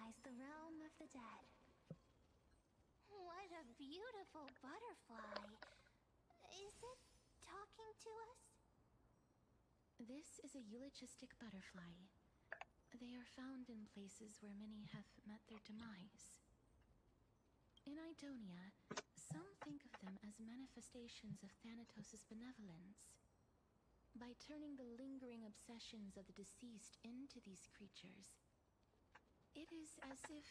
symbolize the realm of the dead. What a beautiful butterfly. Is it talking to us? This is a eulogistic butterfly. They are found in places where many have met their demise. In Idonia, some think of them as manifestations of Thanatos' benevolence. By turning the lingering obsessions of the deceased into these creatures, it is as if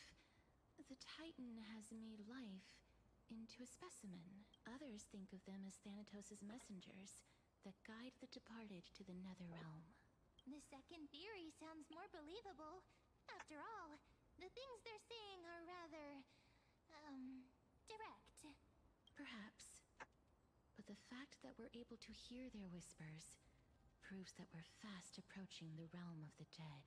the Titan has made life into a specimen. Others think of them as Thanatos' messengers that guide the departed to the Netherrealm. The second theory sounds more believable. After all, the things they're saying are rather, direct. Perhaps. But the fact that we're able to hear their whispers proves that we're fast approaching the realm of the dead.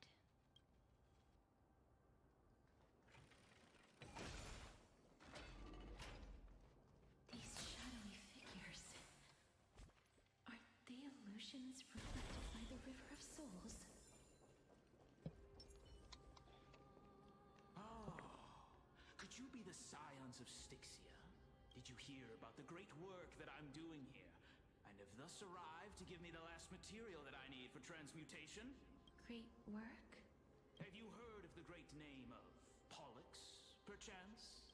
These shadowy figures... Are they illusions reflected by the River of Souls? Oh, could you be the scions of Styxia? Did you hear about the great work that I'm doing here? And have thus arrived to give me the last material that I need for transmutation? Great work? Have you heard of the great name of Pollux, perchance?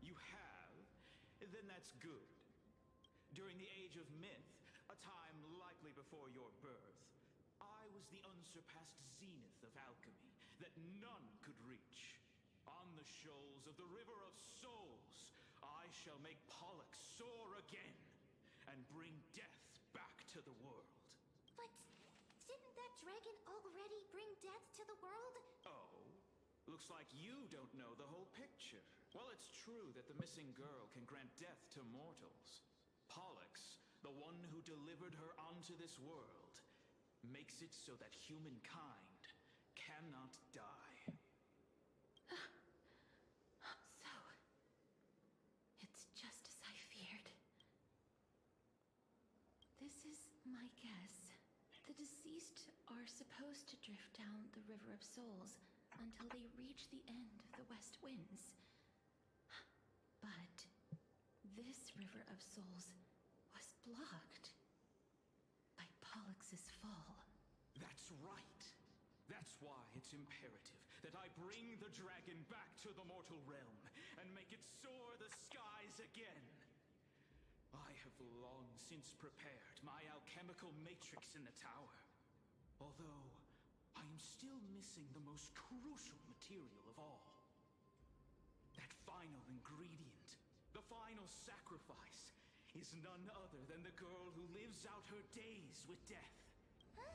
You have? Then that's good. During the Age of Myth, a time likely before your birth, I was the unsurpassed zenith of alchemy that none could reach. On the shoals of the River of Souls, I shall make Pollux soar again and bring death back to the world. But didn't that dragon already bring death to the world? Oh? Looks like you don't know the whole picture. Well, it's true that the missing girl can grant death to mortals. Pollux, the one who delivered her onto this world, makes it so that humankind cannot die. So... it's just as I feared. This is my guess. The deceased are supposed to drift down the River of Souls until they reach the end of the West Winds. But this River of Souls was blocked by Pollux's fall. That's right. That's why it's imperative that I bring the dragon back to the mortal realm and make it soar the skies again. I have long since prepared my alchemical matrix in the tower. Although, I am still missing the most crucial material of all. That final ingredient, the final sacrifice, is none other than the girl who lives out her days with death. Huh?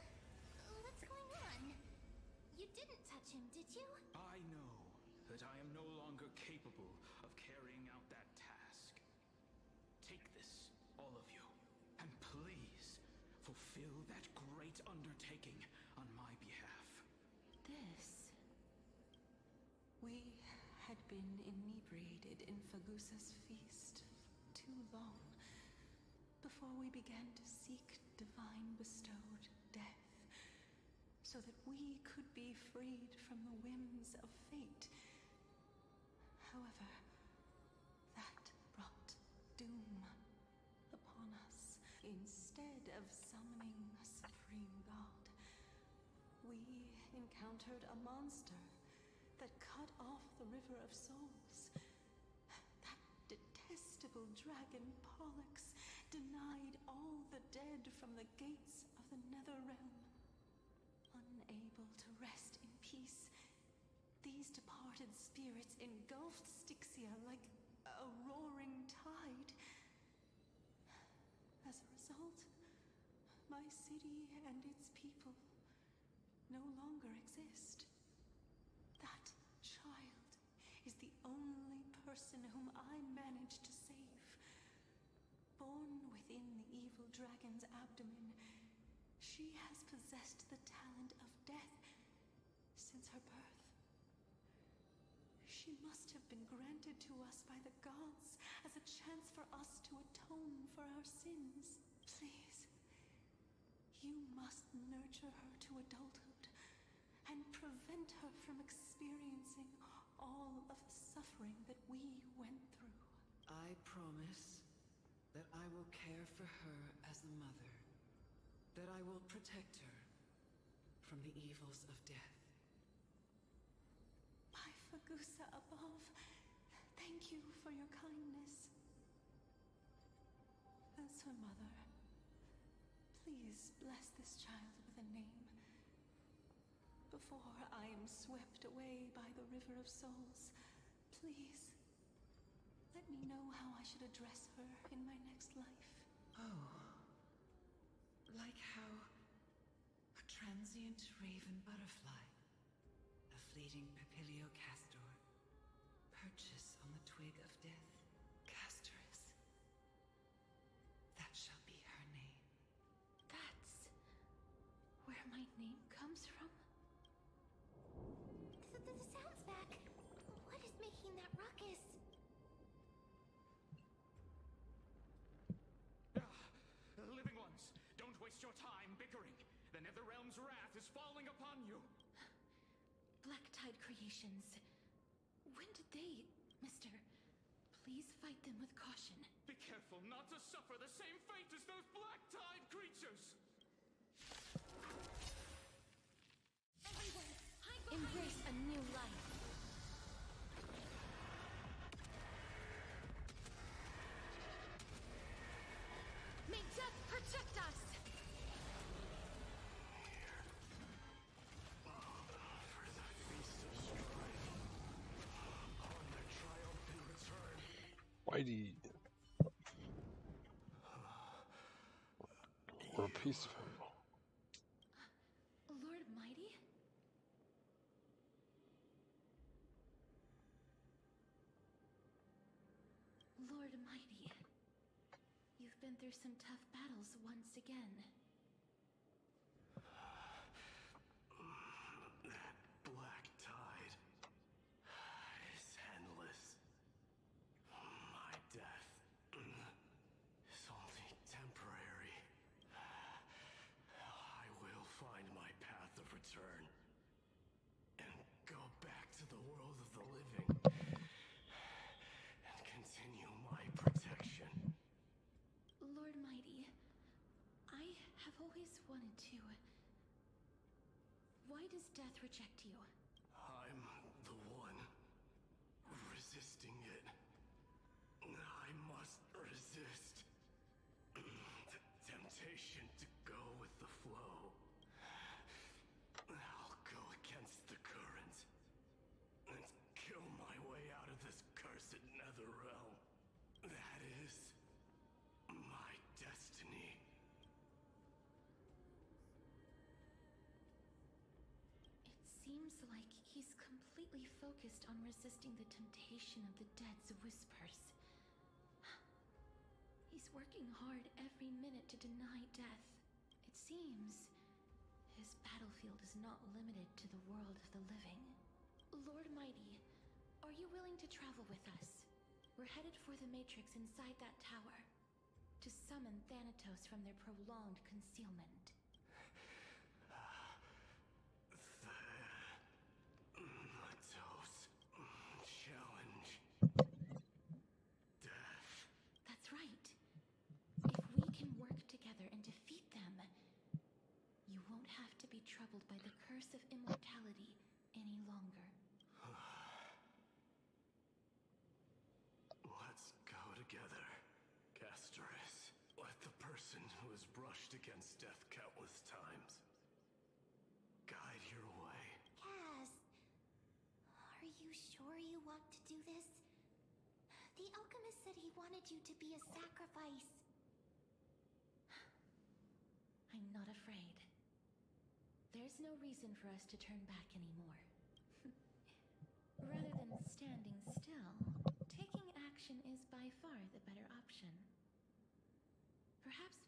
What's going on? You didn't touch him, did you? I know that I am no longer capable of carrying out that task. Take this, all of you, and please fulfill that great undertaking on my behalf. This... We had been inebriated in Fagusa's feast for too long before we began to seek divine bestowed death, so that we could be freed from the whims of fate. However, that brought doom upon us. Instead of summoning a supreme god, we encountered a monster that cut off the River of Souls. That detestable dragon Pollux denied all the dead from the gates of the Netherrealm. Unable to rest in peace, these departed spirits engulfed Styxia like a roaring tide. As a result, my city and its people no longer exist. That child is the only person whom I managed to save. Born within the evil dragon's abdomen, she has possessed the talent of death since her birth. She must have been granted to us by the gods as a chance for us to atone for our sins. Please, You must nurture her to adulthood and prevent her from experiencing all of the suffering that we went through. I promise that I will care for her as a mother, that I will protect her from the evils of death. My Fagusa above, thank you for your kindness. As her mother, please bless this child with a name. Before I am swept away by the River of Souls, please, let me know how I should address her in my next life. Oh. Like how a transient raven butterfly, a fleeting papilio castor, perches on the twig of death. Castoress. That shall be her name. That's where my name comes from? The sound's back. What is making that ruckus? Living ones, don't waste your time bickering. The Netherrealm's wrath is falling upon you. Black Tide creations. When did they, Mister? Please fight them with caution. Be careful not to suffer the same fate as those Black Tide creatures. Everyone, hide behind Embrace a new life. May death protect us! For the feast of strife, on their triumphant return. Whitey. Or peaceful. Lord Mighty? Lord Mighty, you've been through some tough battles once again. That black tide is endless. My death is only temporary. I will find my path of return and go back to the world of the living and continue my protection. Lord Mighty, I have always wanted to. Why does death reject you? I'm the one resisting it. I must resist the temptation to go with the flow. I'll go against the current and kill my way out of this cursed Netherrealm. That is my destiny. It seems like he's completely focused on resisting the temptation of the dead's whispers. He's working hard every minute to deny death. It seems his battlefield is not limited to the world of the living. Lord Mighty, are you willing to travel with us? We're headed for the Matrix inside that tower to summon Thanatos from their prolonged concealment. Thanatos challenge. Death. That's right. If we can work together and defeat them, you won't have to be troubled by the curse of immortality any longer. Let's go together, Castoress. Let the person who has brushed against death countless times guide your way. Cass, are you sure you want to do this? The alchemist said he wanted you to be a sacrifice. I'm not afraid. There's no reason for us to turn back anymore. Rather than standing still, taking action is by far the better option. Perhaps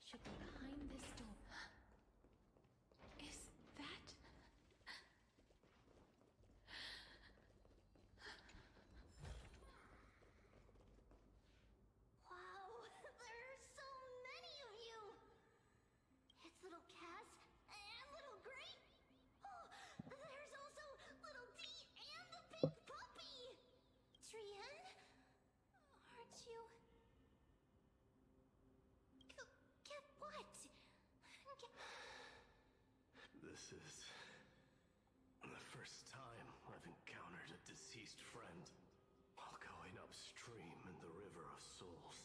should be behind this door. Is that? Wow, there are so many of you! you? Get what? This is the first time I've encountered a deceased friend while going upstream in the River of Souls.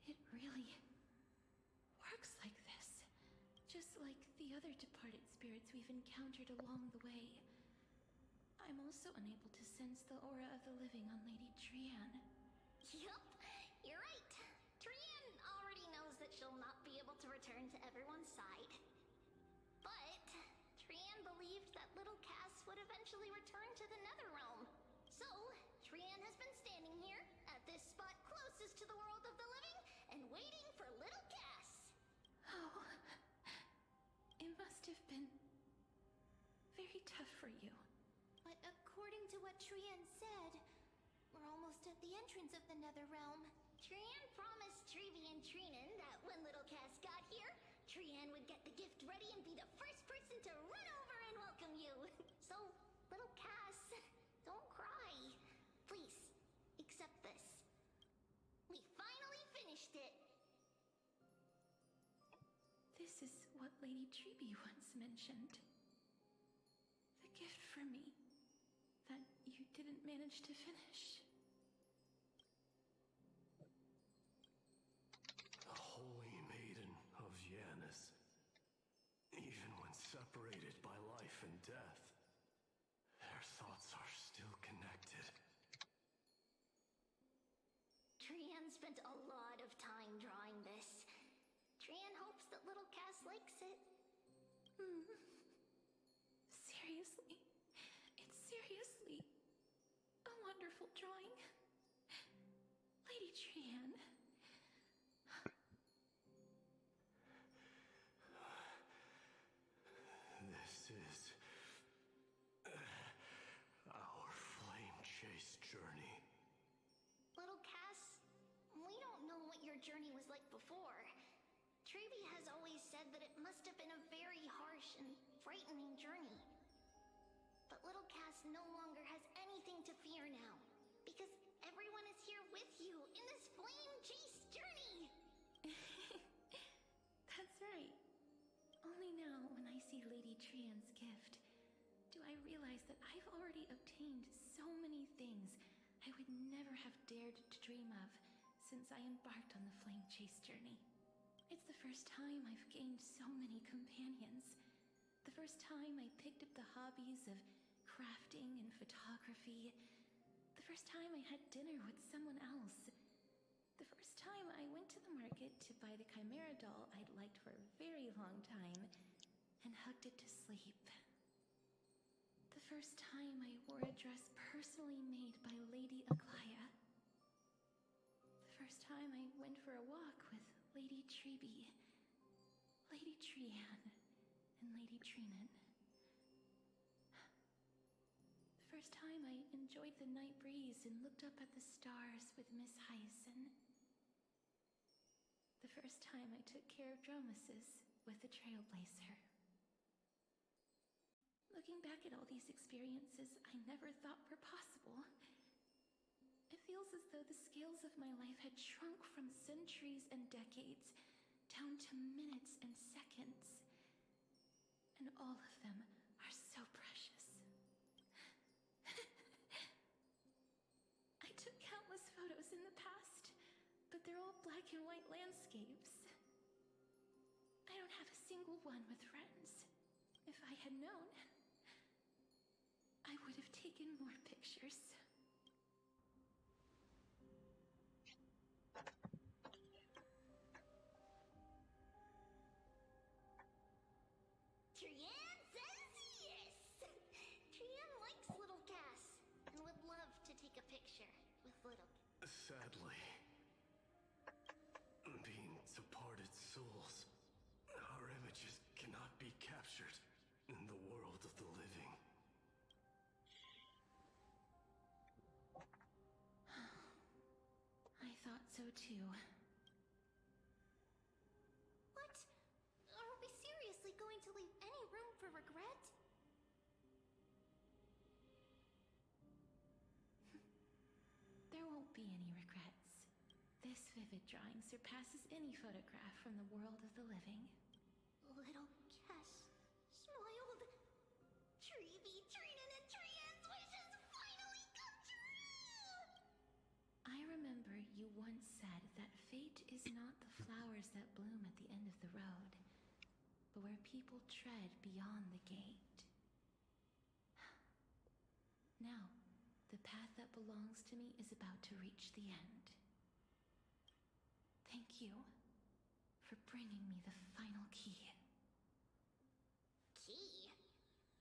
It really works like this. Just like the other departed spirits we've encountered along the way. I'm also unable to sense the aura of the living on Lady Trian. Yup, you're right. Trian already knows that she'll not be able to return to everyone's side. But Trian believed that little Cass would eventually return to the Netherrealm. So, Trian has been standing here, at this spot closest to the world of the living, and waiting for little Cass. Oh, it must have been very tough for you. But according to what Trian said, we're almost at the entrance of the Netherrealm. Trian promised Trevi and Trinan that when little Cass got here, Trian would get the gift ready and be the first person to run over and welcome you. So, little Cass, don't cry. Please, accept this. We finally finished it. This is what Lady Trevi once mentioned. The gift for me that you didn't manage to finish. The Holy Maiden of Yanis. Even when separated by life and death, their thoughts are still connected. Trian spent a lot of time drawing this. Trian hopes that little Cass likes it. Seriously? It's seriously a wonderful drawing. Lady Trian. This is our flame chase journey. Little Cass, we don't know what your journey was like before. Trevi has always said that it must have been a very harsh and frightening journey. But little Cass no longer has anything to fear now, because everyone is here with you in this flame chase journey! That's right. Only now, when I see Lady Trian's gift, do I realize that I've already obtained so many things I would never have dared to dream of since I embarked on the flame chase journey. It's the first time I've gained so many companions. The first time I picked up the hobbies of crafting and photography. The first time I had dinner with someone else. The first time I went to the market to buy the Chimera doll I'd liked for a very long time and hugged it to sleep. The first time I wore a dress personally made by Lady Aglaya. The first time I went for a walk with Lady Trevi, Lady Trian, and Lady Trinan. The first time I enjoyed the night breeze and looked up at the stars with Miss Hyacin. The first time I took care of Dromesis with the Trailblazer. Looking back at all these experiences I never thought were possible, it feels as though the scales of my life had shrunk from centuries and decades down to minutes and seconds. And all of them are so precious. I took countless photos in the past, but they're all black and white landscapes. I don't have a single one with friends. If I had known, I would have taken more pictures. Trian says yes! Trian likes little Cass and would love to take a picture with little. Sadly, being departed souls, our images cannot be captured in the world of the living. I thought so too. What? Are we seriously going to leave any room for regret? There won't be any regrets. vivid drawing surpasses any photograph from the world of the living. Little Cass smiled. Treevee, Trinin, and Trian's wishes finally come true! I remember you once said that fate is not the flowers that bloom at the end of the road, but where people tread beyond the gate. Now, the path that belongs to me is about to reach the end. Thank you for bringing me the final key. Key?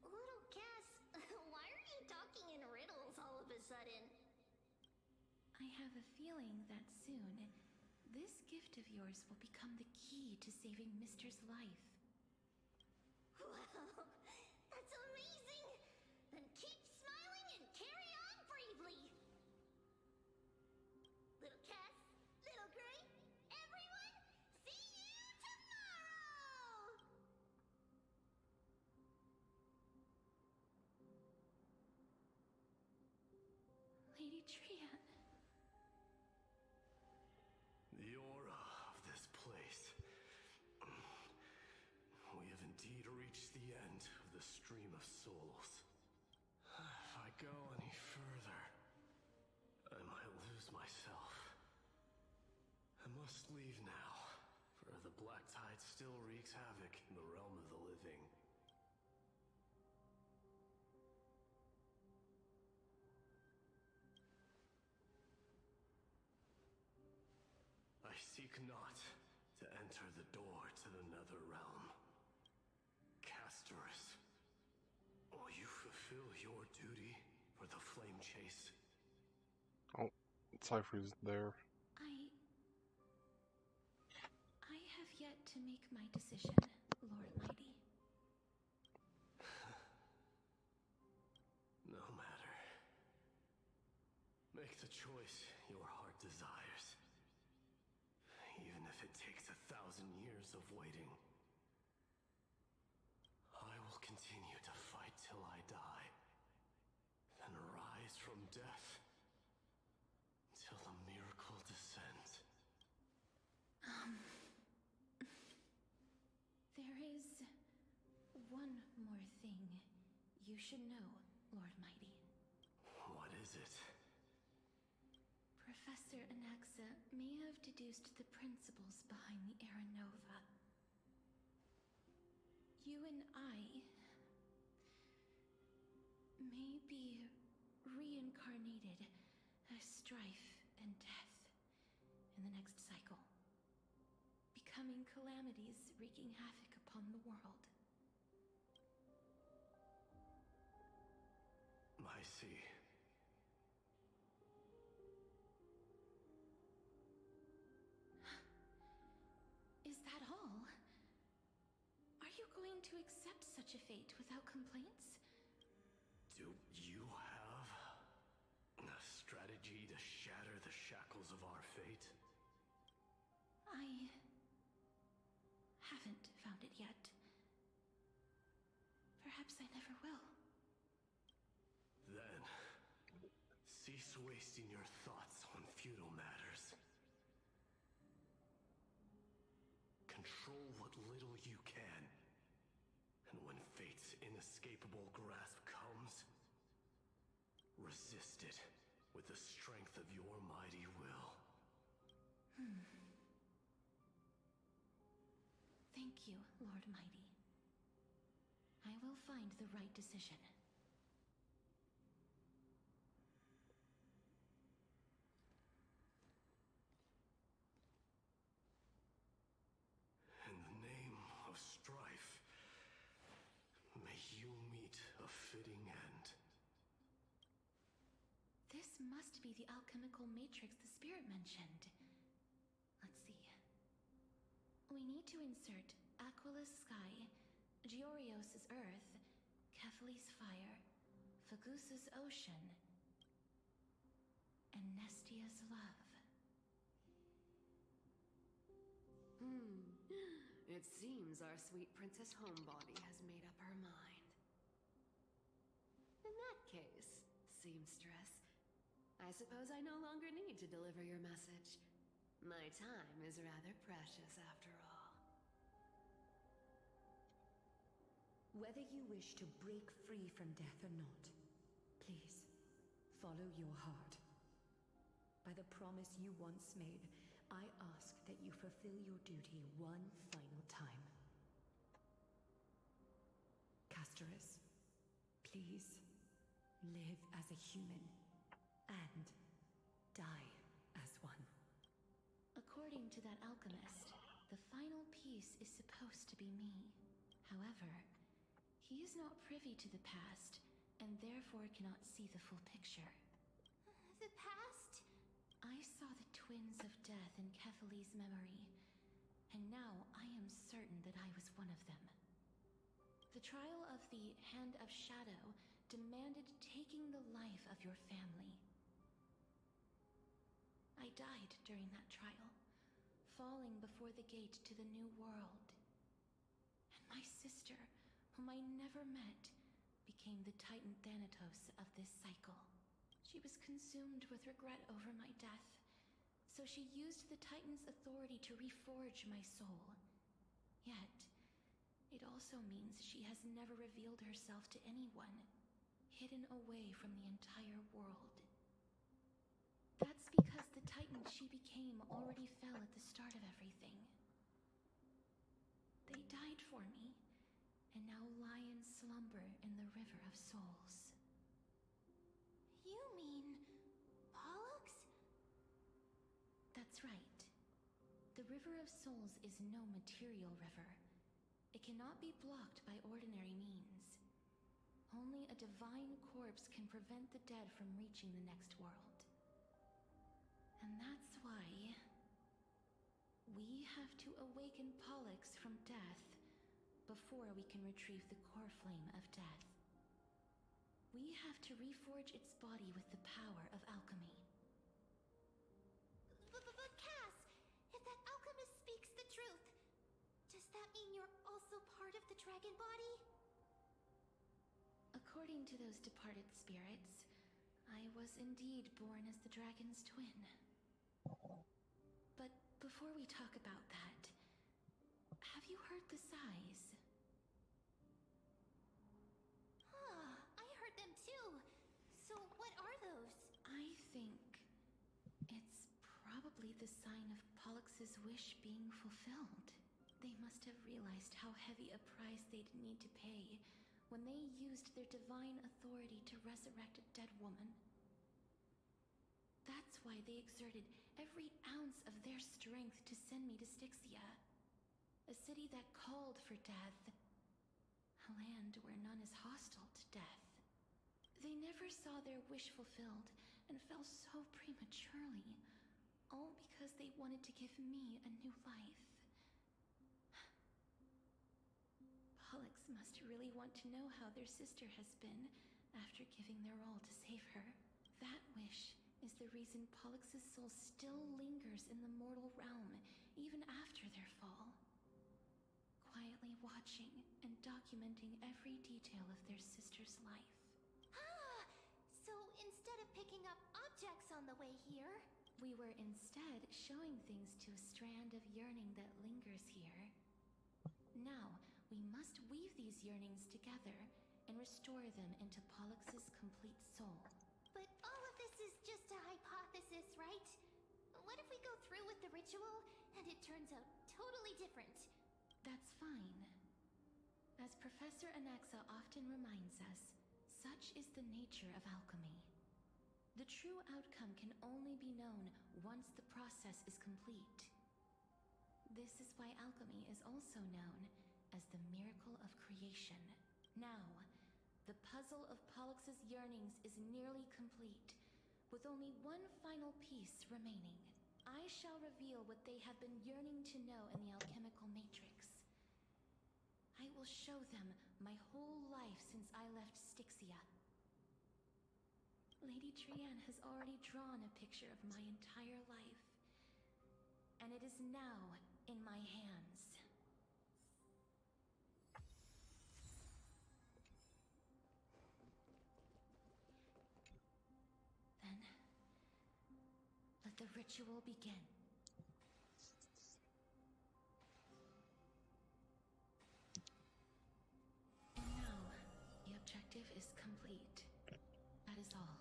Little Cass, why are you talking in riddles all of a sudden? I have a feeling that soon, this gift of yours will become the key to saving Mister's life. Wow, that's amazing! Then keep smiling and carry on bravely! Little Cass, Little Gray, everyone, see you tomorrow! Lady Trian. The aura of this place. We have indeed reached the end of the stream of souls. If I go any further, I might lose myself. I must leave now, for the black tide still wreaks havoc in the realm of the living. I seek not to enter the door to the nether realm. Castorus, will you fulfill your duty for the flame chase? Oh, Cypher's there. I have yet to make my decision, Lord Mighty. No matter. Make the choice your heart desires. Even if it takes 1,000 years of waiting. I will continue to fight till I die. Then rise from death. Till the miracle descends. There is one more thing you should know, Lord Mighty. What is it? Professor Anaxa may have deduced the principles behind the Era Nova. You and I may be reincarnated as strife and death in the next cycle, becoming calamities wreaking havoc upon the world. I see. Is that all? Are you going to accept such a fate without complaints? Do you have a strategy to shatter the shackles of our fate? I haven't found it yet. Perhaps I never will. Then, cease wasting your thoughts on futile matters. Control what little you can. And when fate's inescapable grasp comes, resist it with the strength of your mighty will. Thank you, Lord Mighty. I will find the right decision. In the name of strife, may you meet a fitting end. This must be the alchemical matrix the spirit mentioned. Let's see. We need to insert Aquila's sky, Georios' earth, Kefali's fire, Fagusa's ocean, and Nestia's love. It seems our sweet Princess Homebody has made up her mind. In that case, seamstress, I suppose I no longer need to deliver your message. My time is rather precious after all. Whether you wish to break free from death or not, please, follow your heart. By the promise you once made, I ask that you fulfill your duty one final time. Castorus, please, live as a human, and die as one. According to that alchemist, the final piece is supposed to be me. However, he is not privy to the past, and therefore cannot see the full picture. The past? I saw the twins of death in Kethali's memory, and now I am certain that I was one of them. The trial of the Hand of Shadow demanded taking the life of your family. I died during that trial, falling before the gate to the new world. And my sister, whom I never met, became the Titan Thanatos of this cycle. She was consumed with regret over my death, so she used the Titan's authority to reforge my soul. Yet, it also means she has never revealed herself to anyone, hidden away from the entire world. That's because the Titan she became already fell at the start of everything. They died for me, and now lie in slumber in the River of Souls. You mean... Pollux? That's right. The River of Souls is no material river. It cannot be blocked by ordinary means. Only a divine corpse can prevent the dead from reaching the next world. And that's why we have to awaken Pollux from death before we can retrieve the core flame of death. We have to reforge its body with the power of alchemy. But Cass, if that alchemist speaks the truth, does that mean you're also part of the dragon body? According to those departed spirits, I was indeed born as the dragon's twin. But before we talk about that, have you heard the sighs? I heard them too. So what are those? I think it's probably the sign of Pollux's wish being fulfilled. They must have realized how heavy a price they'd need to pay when they used their divine authority to resurrect a dead woman. That's why they exerted every ounce of their strength to send me to Styxia, a city that called for death, a land where none is hostile to death. They never saw their wish fulfilled and fell so prematurely, all because they wanted to give me a new life. Pollux must really want to know how their sister has been after giving their all to save her. That wish is the reason Pollux's soul still lingers in the mortal realm even after their fall, quietly watching and documenting every detail of their sister's life. So instead of picking up objects on the way here, we were instead showing things to a strand of yearning that lingers here. Now, we must weave these yearnings together and restore them into Pollux's complete soul. but all of this is just a hypothesis, right? What if we go through with the ritual and it turns out totally different? That's fine. As Professor Anaxa often reminds us, such is the nature of alchemy. The true outcome can only be known once the process is complete. This is why alchemy is also known as the miracle of creation. Now, the puzzle of Pollux's yearnings is nearly complete, with only one final piece remaining. I shall reveal what they have been yearning to know in the alchemical matrix. I will show them my whole life since I left Styxia. Lady Trian has already drawn a picture of my entire life, and it is now in my hands. Then, let the ritual begin. complete. That is all.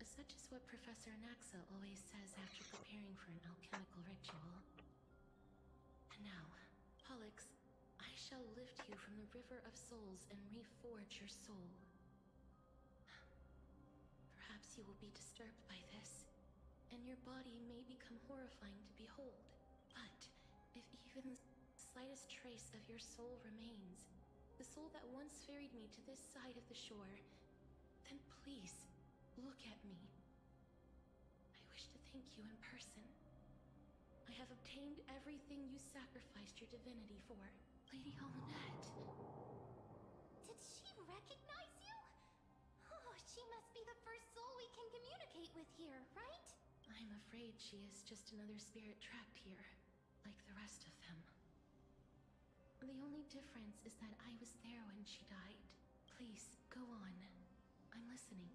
Such is what Professor Naxa always says after preparing for an alchemical ritual. And now, Pollux, I shall lift you from the River of Souls and reforge your soul. Perhaps you will be disturbed by this, and your body may become horrifying to behold. But if even the slightest trace of your soul remains, the soul that once ferried me to this side of the shore, then please, look at me. I wish to thank you in person. I have obtained everything you sacrificed your divinity for, Lady Almanette. Did she recognize you? Oh, she must be the first soul we can communicate with here, right? I'm afraid she is just another spirit trapped here, like the rest of them. The only difference is that I was there when she died. Please, go on. I'm listening.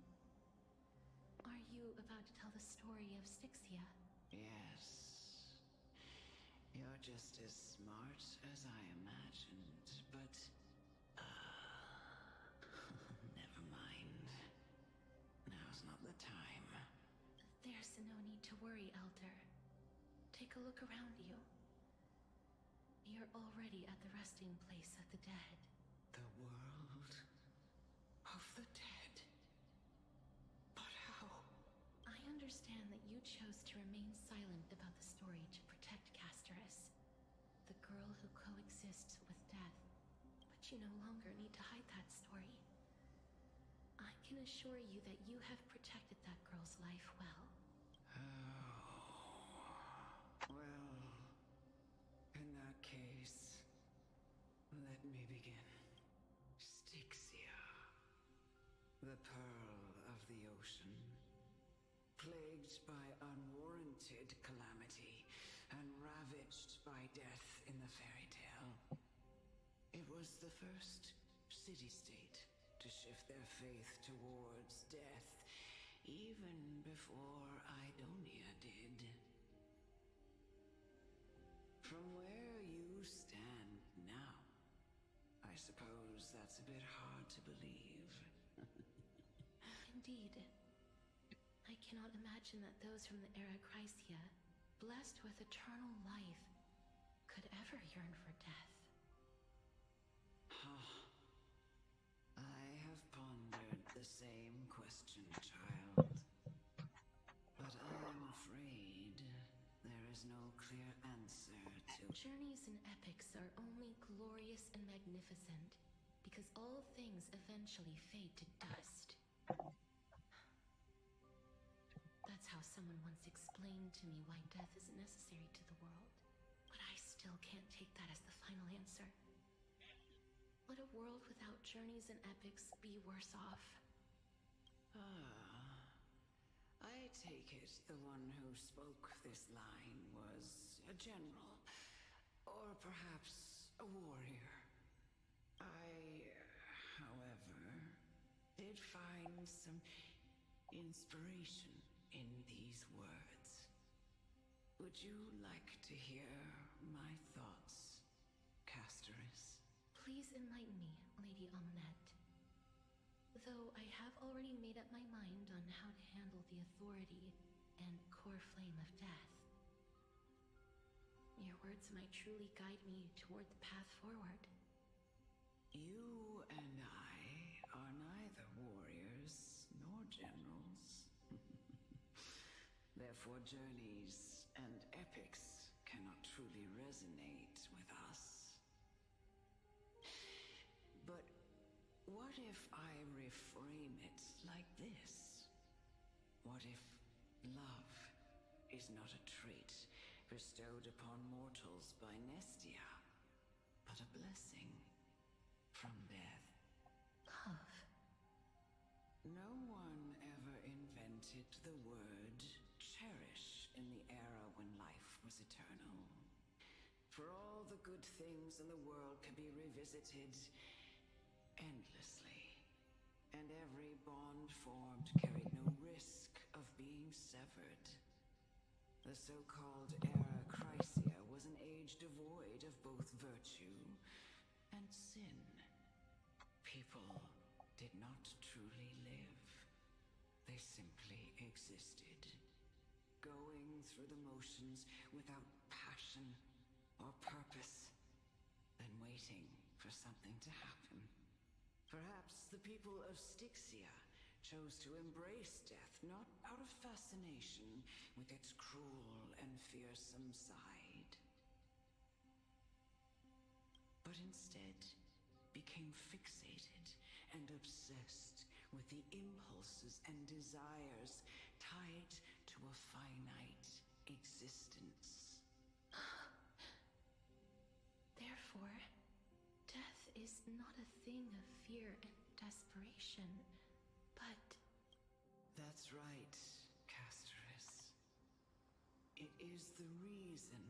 Are you about to tell the story of Styxia? Yes. You're just as smart as I imagined, but... never mind. Now's not the time. There's no need to worry, Elder. Take a look around you. You're already at the resting place of the dead. The world of the dead? But how? I understand that you chose to remain silent about the story to protect Casterus, the girl who coexists with death, but you no longer need to hide that story. I can assure you that you have protected that girl's life well. Oh. Well, in that case, let me begin. Styxia, the pearl of the ocean, plagued by unwarranted calamity and ravaged by death in the fairy tale. It was the first city-state to shift their faith towards death, even before Idonia did. From where you stand now, I suppose that's a bit hard to believe. Indeed. I cannot imagine that those from the era Chrysia, blessed with eternal life, could ever yearn for death. I have pondered the same question, child. But I'm afraid there is no clear answer to... Journeys and epics are only glorious and magnificent because all things eventually fade to dust. That's how someone once explained to me why death is necessary to the world. But I still can't take that as the final answer. Would a world without journeys and epics be worse off? I take it the one who spoke this line was a general, or perhaps a warrior. I, however, did find some inspiration in these words. Would you like to hear my thoughts, Casterus? Please enlighten me, Lady Almanette. Though I have already made up my mind on how to handle the authority and core flame of death. Your words might truly guide me toward the path forward. You and I are neither warriors nor generals. Therefore, journeys and epics cannot truly resonate with us. But what if I reframe it like this? What if love is not a trait bestowed upon mortals by Nestia, but a blessing from death? Love. No one ever invented the word cherish in the era when life was eternal. For all the good things in the world can be revisited endlessly, and every bond formed carried no risk of being severed. The so-called era Chrysia was an age devoid of both virtue and sin. People did not truly live. They simply existed, going through the motions without passion or purpose, then waiting for something to happen. Perhaps the people of Styxia chose to embrace death not out of fascination with its cruel and fearsome side, but instead became fixated and obsessed with the impulses and desires tied to a finite existence. Therefore, death is not a thing of fear and desperation, but... That's right, Casterus. It is the reason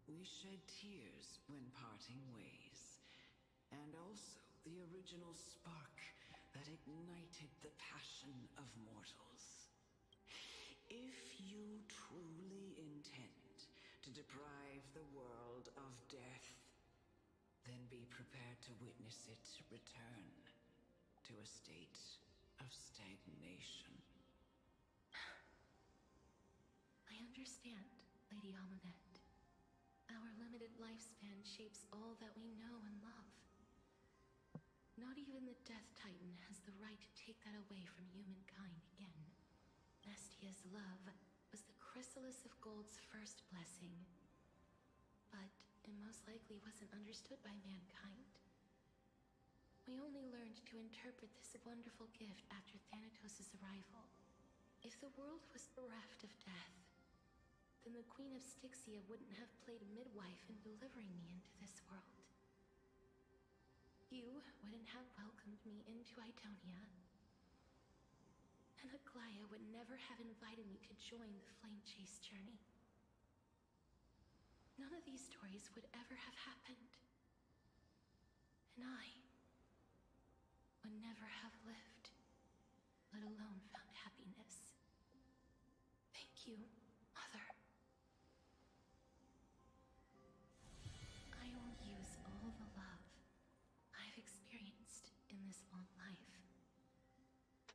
we shed tears when parting ways, and also the original spark that ignited the passion of mortals. If you truly intend to deprive the world of death, then be prepared to witness it return to a state of stagnation. I understand, Lady Amunet. Our limited lifespan shapes all that we know and love. Not even the Death Titan has the right to take that away from humankind again. Nestia's love was the chrysalis of Gold's first blessing, but it most likely wasn't understood by mankind. We only learned to interpret this wonderful gift after Thanatos' arrival. If the world was bereft of death, then the Queen of Styxia wouldn't have played midwife in delivering me into this world. You wouldn't have welcomed me into Idonia, and Aglaia would never have invited me to join the Flame Chase journey. None of these stories would ever have happened, and I would never have lived, let alone found happiness. Thank you, Mother. I will use all the love I've experienced in this long life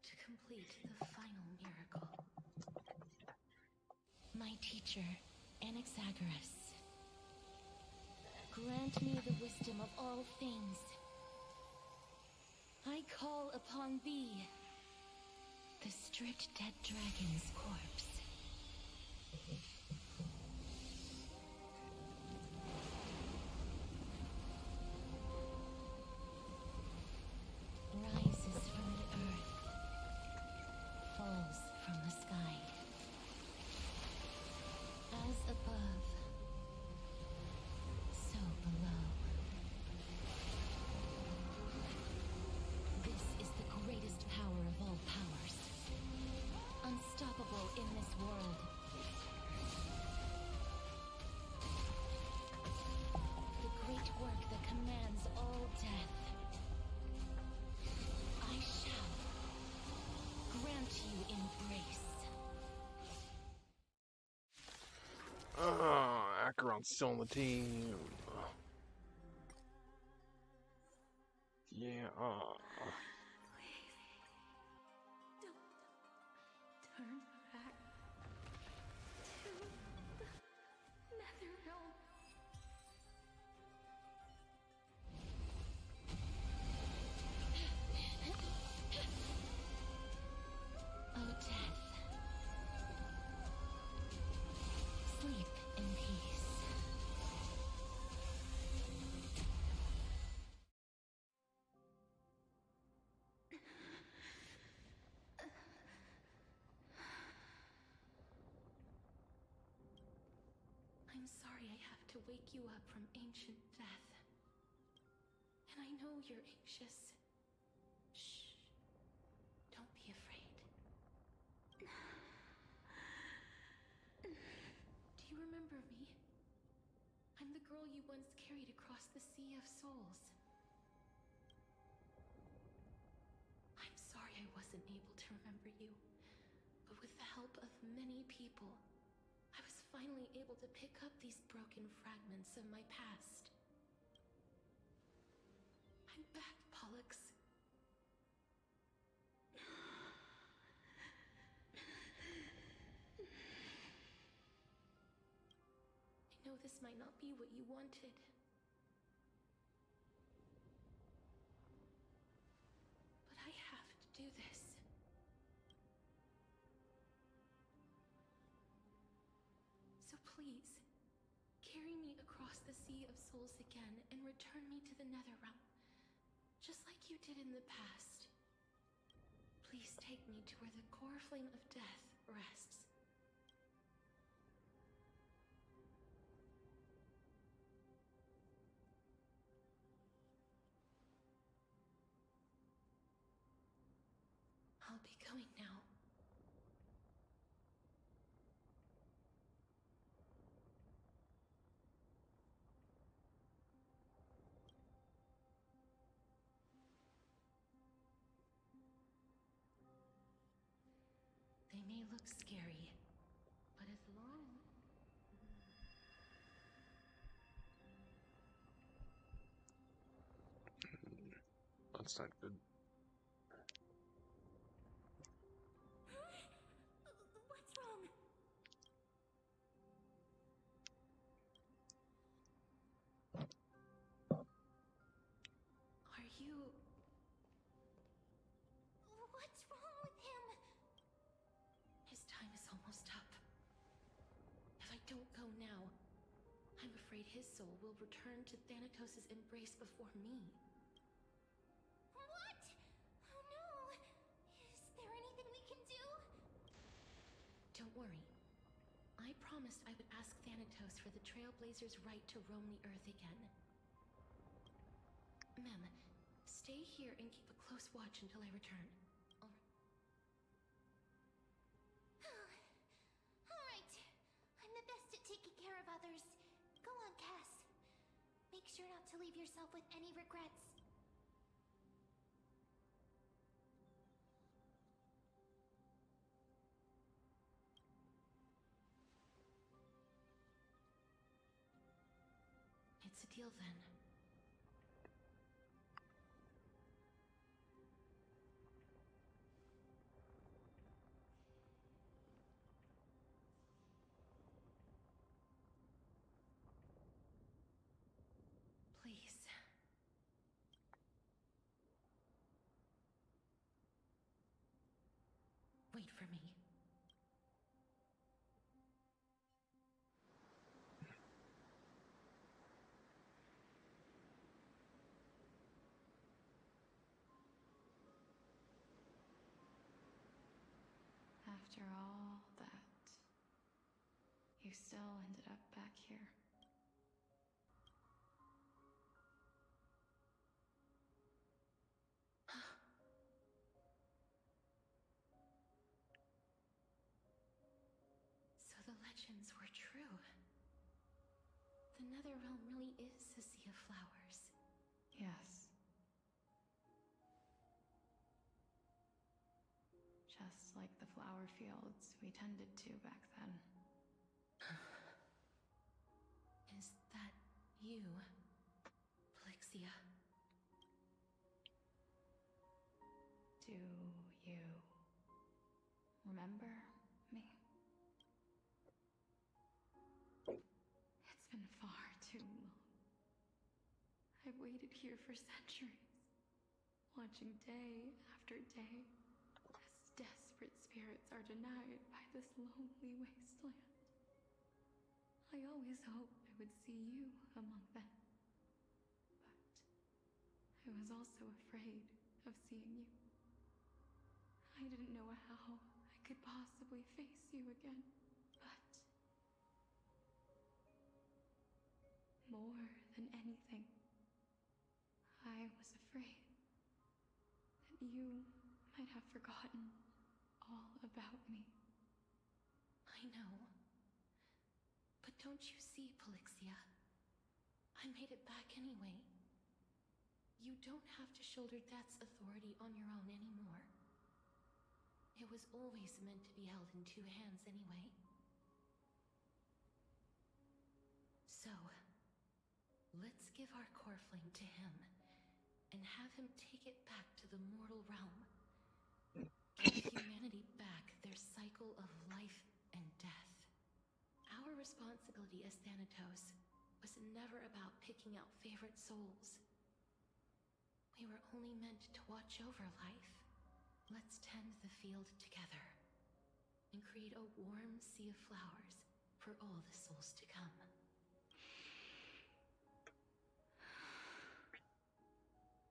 to complete the final miracle. My teacher, Anaxagoras, grant me the wisdom of all things. I call upon thee, the stripped dead dragon's corpse. Rises from the earth, falls from the sky. As above, so below. This is the greatest power of all powers. Unstoppable in this world. The great work that commands all death. I shall grant you embrace. Acheron's still on the team. Yeah. Don't turn back to the Nether Realm. Oh, death. Sleep in peace. I'm sorry I have to wake you up from ancient death. And I know you're anxious. Shh. Don't be afraid. Do you remember me? I'm the girl you once carried across the Sea of Souls. I'm sorry I wasn't able to remember you, but with the help of many people, I was finally able to pick up these broken fragments of my past. I'm back, Pollux. this might not be what you wanted. But I have to do this. So please, carry me across the Sea of Souls again and return me to the Netherrealm, just like you did in the past. Please take me to where the core flame of death rests. I'll be going now. They may look scary, but as long... That's not good. What's wrong? Are you... What's wrong with him? His time is almost up. If I don't go now, I'm afraid his soul will return to Thanatos' embrace before me. What? Oh no. Is there anything we can do? Don't worry. I promised I would ask Thanatos for the Trailblazers' right to roam the Earth again. Mem, stay here and keep a close watch until I return. All right. I'm the best at taking care of others. Go on, Cass. Make sure not to leave yourself with any regrets. It's a deal then. Please. Wait for me. After all that, you still ended up back here. So the legends were true. The Netherrealm really is a sea of flowers. Yes. Just like the flower fields we tended to back then. Is that you, Styxia? Do you remember me? It's been far too long. I've waited here for centuries, watching day after day as desperate spirits are denied by this lonely wasteland. I always hoped I would see you among them. But I was also afraid of seeing you. I didn't know how I could possibly face you again, but more than anything, I was afraid that you might have forgotten all about me. I know. But don't you see, Styxia? I made it back anyway. You don't have to shoulder death's authority on your own anymore. It was always meant to be held in two hands anyway. So, let's give our core flame to him, and have him take it back to the mortal realm. Give humanity back their cycle of life and death. Our responsibility as Thanatos was never about picking out favorite souls. We were only meant to watch over life. Let's tend the field together and create a warm sea of flowers for all the souls to come.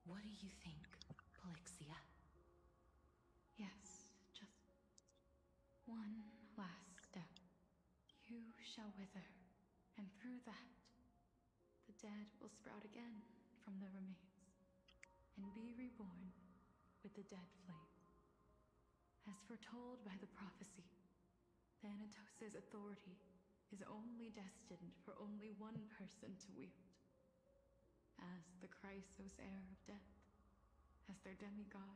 What do you think, Styxia? Yes, just one last step. You shall wither, and through that, the dead will sprout again from the remains, and be reborn with the dead flame. As foretold by the prophecy, Thanatos' authority is only destined for only one person to wield. As the Chrysos heir of death, as their demigod,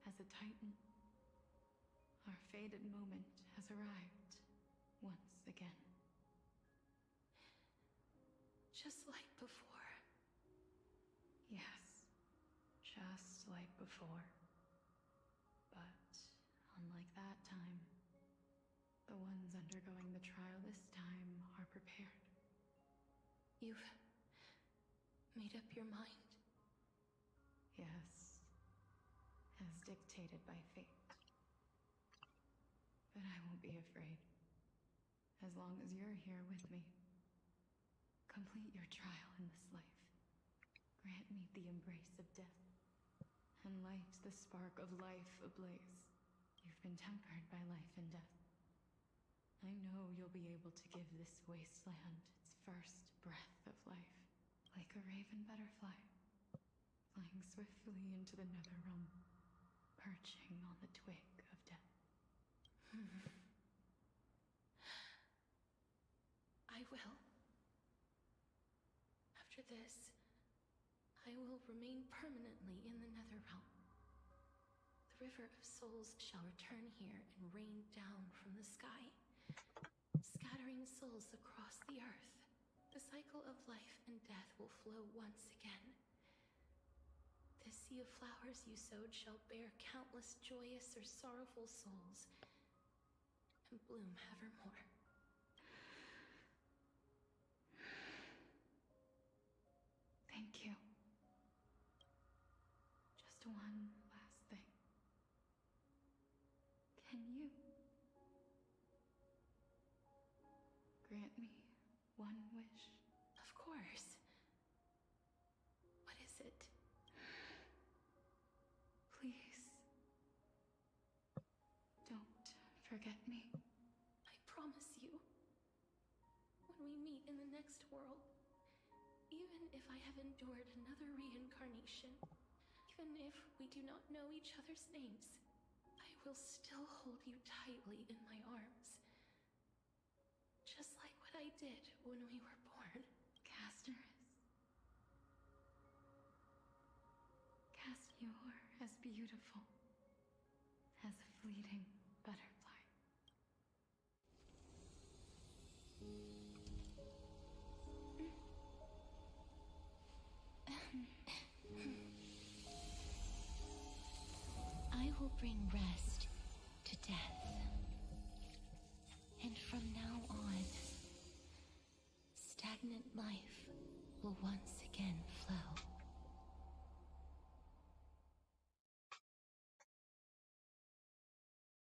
as a titan, our fated moment has arrived once again. Just like before. Yes, just like before. But unlike that time, the ones undergoing the trial this time are prepared. You've made up your mind? Yes, as dictated by fate. But I won't be afraid. As long as you're here with me. Complete your trial in this life. Grant me the embrace of death, and light the spark of life ablaze. You've been tempered by life and death. I know you'll be able to give this wasteland its first breath of life, like a raven butterfly, flying swiftly into the Netherrealm, perching on the twig of death. I will. After this, I will remain permanently in the Netherrealm. The River of Souls shall return here and rain down from the sky, scattering souls across the earth. The cycle of life and death will flow once again. The sea of flowers you sowed shall bear countless joyous or sorrowful souls, and bloom evermore. Thank you. Just one last thing. Can you grant me one wish? Of course. What is it? Please. Don't forget me. I promise you. When we meet in the next world, even if I have endured another reincarnation, even if we do not know each other's names, I will still hold you tightly in my arms. Just like what I did when we were born. Cast you're as beautiful as a fleeting butterfly. I will bring rest to death. And from now on, stagnant life will once again flourish.